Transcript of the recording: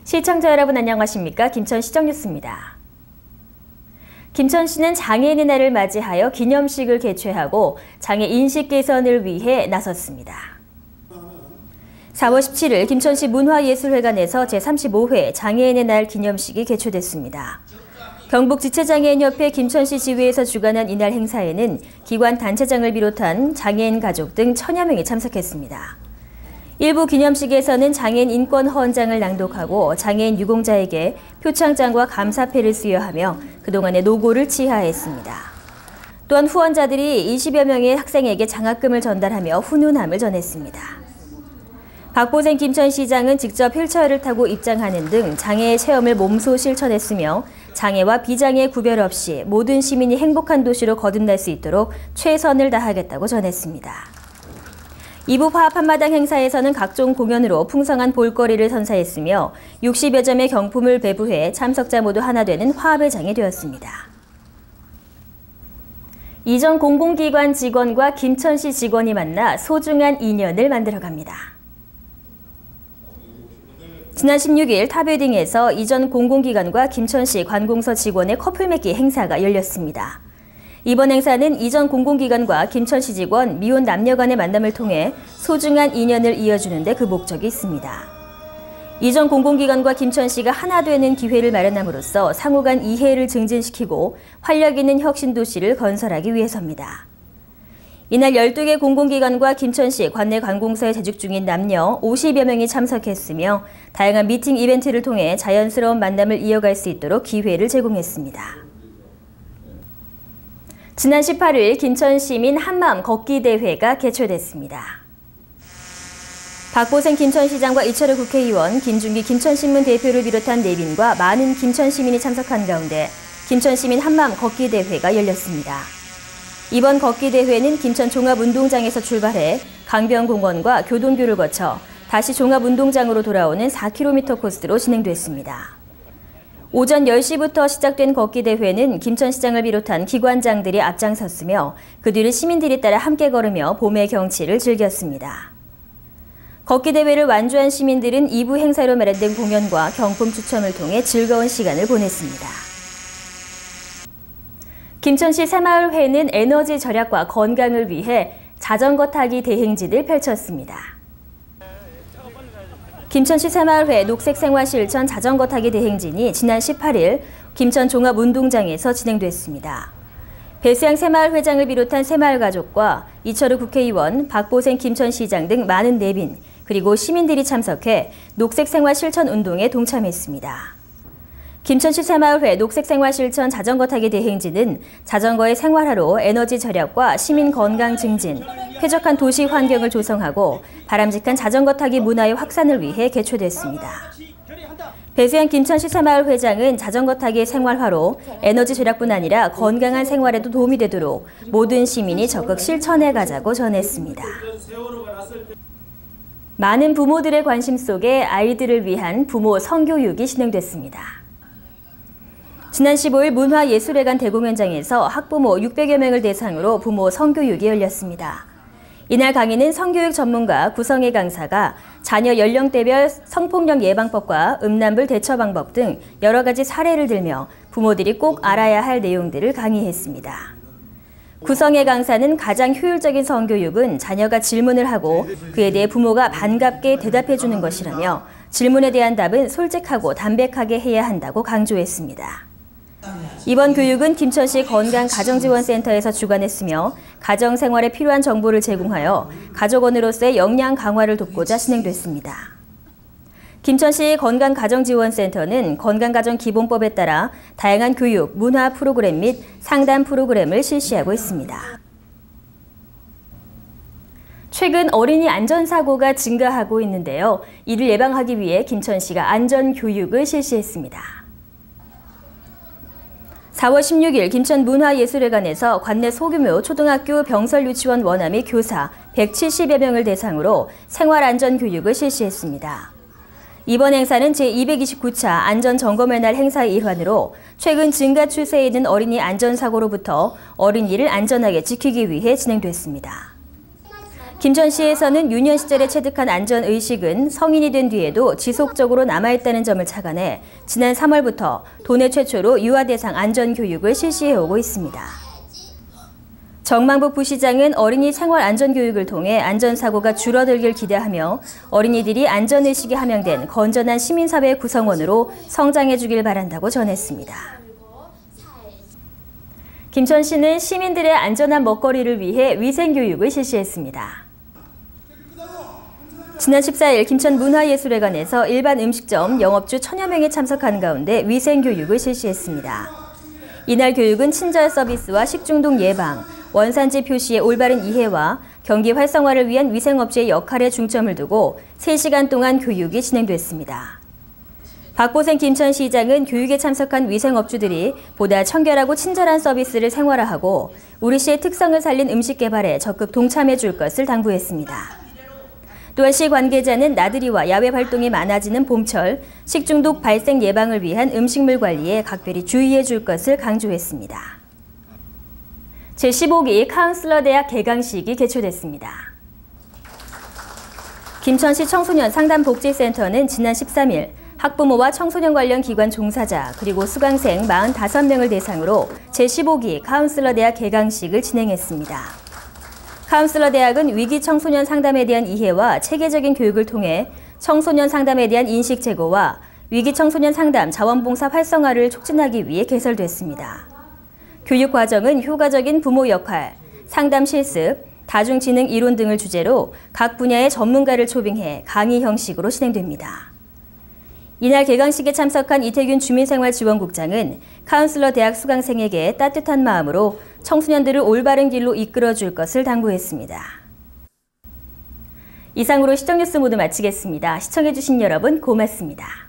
시청자 여러분 안녕하십니까? 김천시정 뉴스입니다. 김천시는 장애인의 날을 맞이하여 기념식을 개최하고 장애 인식 개선을 위해 나섰습니다. 4월 17일 김천시 문화예술회관에서 제35회 장애인의 날 기념식이 개최됐습니다. 경북지체장애인협회 김천시 지회에서 주관한 이날 행사에는 기관 단체장을 비롯한 장애인 가족 등 1000여 명이 참석했습니다. 일부 기념식에서는 장애인 인권 헌장을 낭독하고 장애인 유공자에게 표창장과 감사패를 수여하며 그동안의 노고를 치하했습니다. 또한 후원자들이 20여 명의 학생에게 장학금을 전달하며 훈훈함을 전했습니다. 박보생 김천시장은 직접 휠체어를 타고 입장하는 등 장애의 체험을 몸소 실천했으며 장애와 비장애 구별 없이 모든 시민이 행복한 도시로 거듭날 수 있도록 최선을 다하겠다고 전했습니다. 2부 화합 한마당 행사에서는 각종 공연으로 풍성한 볼거리를 선사했으며 60여 점의 경품을 배부해 참석자 모두 하나 되는 화합의 장이 되었습니다. 이전 공공기관 직원과 김천시 직원이 만나 소중한 인연을 만들어갑니다. 지난 16일 탑웨딩에서 이전 공공기관과 김천시 관공서 직원의 커플 맺기 행사가 열렸습니다. 이번 행사는 이전 공공기관과 김천시 직원, 미혼 남녀 간의 만남을 통해 소중한 인연을 이어주는 데 그 목적이 있습니다. 이전 공공기관과 김천시가 하나 되는 기회를 마련함으로써 상호 간 이해를 증진시키고 활력 있는 혁신도시를 건설하기 위해서입니다. 이날 12개 공공기관과 김천시 관내 관공서에 재직 중인 남녀 50여 명이 참석했으며 다양한 미팅 이벤트를 통해 자연스러운 만남을 이어갈 수 있도록 기회를 제공했습니다. 지난 18일 김천시민 한마음 걷기 대회가 개최됐습니다. 박보생 김천시장과 이철우 국회의원, 김준기 김천신문 대표를 비롯한 내빈과 많은 김천시민이 참석한 가운데 김천시민 한마음 걷기 대회가 열렸습니다. 이번 걷기 대회는 김천 종합운동장에서 출발해 강변공원과 교동교를 거쳐 다시 종합운동장으로 돌아오는 4km 코스로 진행됐습니다. 오전 10시부터 시작된 걷기 대회는 김천시장을 비롯한 기관장들이 앞장섰으며 그 뒤를 시민들이 따라 함께 걸으며 봄의 경치를 즐겼습니다. 걷기 대회를 완주한 시민들은 2부 행사로 마련된 공연과 경품 추첨을 통해 즐거운 시간을 보냈습니다. 김천시 새마을회는 에너지 절약과 건강을 위해 자전거 타기 대행진을 펼쳤습니다. 김천시 새마을회 녹색생활실천 자전거 타기 대행진이 지난 18일 김천 종합운동장에서 진행됐습니다. 배수양 새마을회장을 비롯한 새마을가족과 이철우 국회의원, 박보생 김천시장 등 많은 내빈, 그리고 시민들이 참석해 녹색생활실천 운동에 동참했습니다. 김천시 새마을회 녹색생활실천 자전거 타기 대행진은 자전거의 생활화로 에너지 절약과 시민 건강 증진, 쾌적한 도시 환경을 조성하고 바람직한 자전거 타기 문화의 확산을 위해 개최됐습니다. 배수양 김천시 새마을회장은 자전거 타기의 생활화로 에너지 절약뿐 아니라 건강한 생활에도 도움이 되도록 모든 시민이 적극 실천해 가자고 전했습니다. 많은 부모들의 관심 속에 아이들을 위한 부모 성교육이 진행됐습니다. 지난 15일 문화예술회관 대공연장에서 학부모 600여 명을 대상으로 부모 성교육이 열렸습니다. 이날 강의는 성교육 전문가 구성애 강사가 자녀 연령대별 성폭력 예방법과 음란물 대처 방법 등 여러 가지 사례를 들며 부모들이 꼭 알아야 할 내용들을 강의했습니다. 구성애 강사는 가장 효율적인 성교육은 자녀가 질문을 하고 그에 대해 부모가 반갑게 대답해 주는 것이라며 질문에 대한 답은 솔직하고 담백하게 해야 한다고 강조했습니다. 이번 교육은 김천시 건강가정지원센터에서 주관했으며 가정생활에 필요한 정보를 제공하여 가족원으로서의 역량 강화를 돕고자 진행됐습니다. 김천시 건강가정지원센터는 건강가정기본법에 따라 다양한 교육, 문화 프로그램 및 상담 프로그램을 실시하고 있습니다. 최근 어린이 안전사고가 증가하고 있는데요. 이를 예방하기 위해 김천시가 안전교육을 실시했습니다. 4월 16일 김천 문화예술회관에서 관내 소규모 초등학교 병설유치원 원아 및 교사 170여 명을 대상으로 생활안전교육을 실시했습니다. 이번 행사는 제229차 안전점검의 날 행사의 일환으로 최근 증가 추세에 있는 어린이 안전사고로부터 어린이를 안전하게 지키기 위해 진행됐습니다. 김천시에서는 유년 시절에 체득한 안전의식은 성인이 된 뒤에도 지속적으로 남아있다는 점을 착안해 지난 3월부터 도내 최초로 유아 대상 안전교육을 실시해오고 있습니다. 정만복 부시장은 어린이 생활 안전교육을 통해 안전사고가 줄어들길 기대하며 어린이들이 안전의식이 함양된 건전한 시민사회 구성원으로 성장해주길 바란다고 전했습니다. 김천시는 시민들의 안전한 먹거리를 위해 위생교육을 실시했습니다. 지난 14일 김천문화예술회관에서 일반 음식점 영업주 1000여 명이 참석한 가운데 위생교육을 실시했습니다. 이날 교육은 친절 서비스와 식중독 예방, 원산지 표시의 올바른 이해와 경기 활성화를 위한 위생업체의 역할에 중점을 두고 3시간 동안 교육이 진행됐습니다. 박보생 김천시장은 교육에 참석한 위생업주들이 보다 청결하고 친절한 서비스를 생활화하고 우리 시의 특성을 살린 음식 개발에 적극 동참해 줄 것을 당부했습니다. 또한 시 관계자는 나들이와 야외 활동이 많아지는 봄철 식중독 발생 예방을 위한 음식물 관리에 각별히 주의해 줄 것을 강조했습니다. 제15기 카운슬러 대학 개강식이 개최됐습니다. 김천시 청소년 상담복지센터는 지난 13일 학부모와 청소년 관련 기관 종사자 그리고 수강생 45명을 대상으로 제15기 카운슬러 대학 개강식을 진행했습니다. 카운슬러 대학은 위기 청소년 상담에 대한 이해와 체계적인 교육을 통해 청소년 상담에 대한 인식 제고와 위기 청소년 상담 자원봉사 활성화를 촉진하기 위해 개설됐습니다. 교육 과정은 효과적인 부모 역할, 상담 실습, 다중지능 이론 등을 주제로 각 분야의 전문가를 초빙해 강의 형식으로 진행됩니다. 이날 개강식에 참석한 이태균 주민생활지원국장은 카운슬러 대학 수강생에게 따뜻한 마음으로 청소년들을 올바른 길로 이끌어줄 것을 당부했습니다. 이상으로 시청뉴스 모두 마치겠습니다. 시청해주신 여러분 고맙습니다.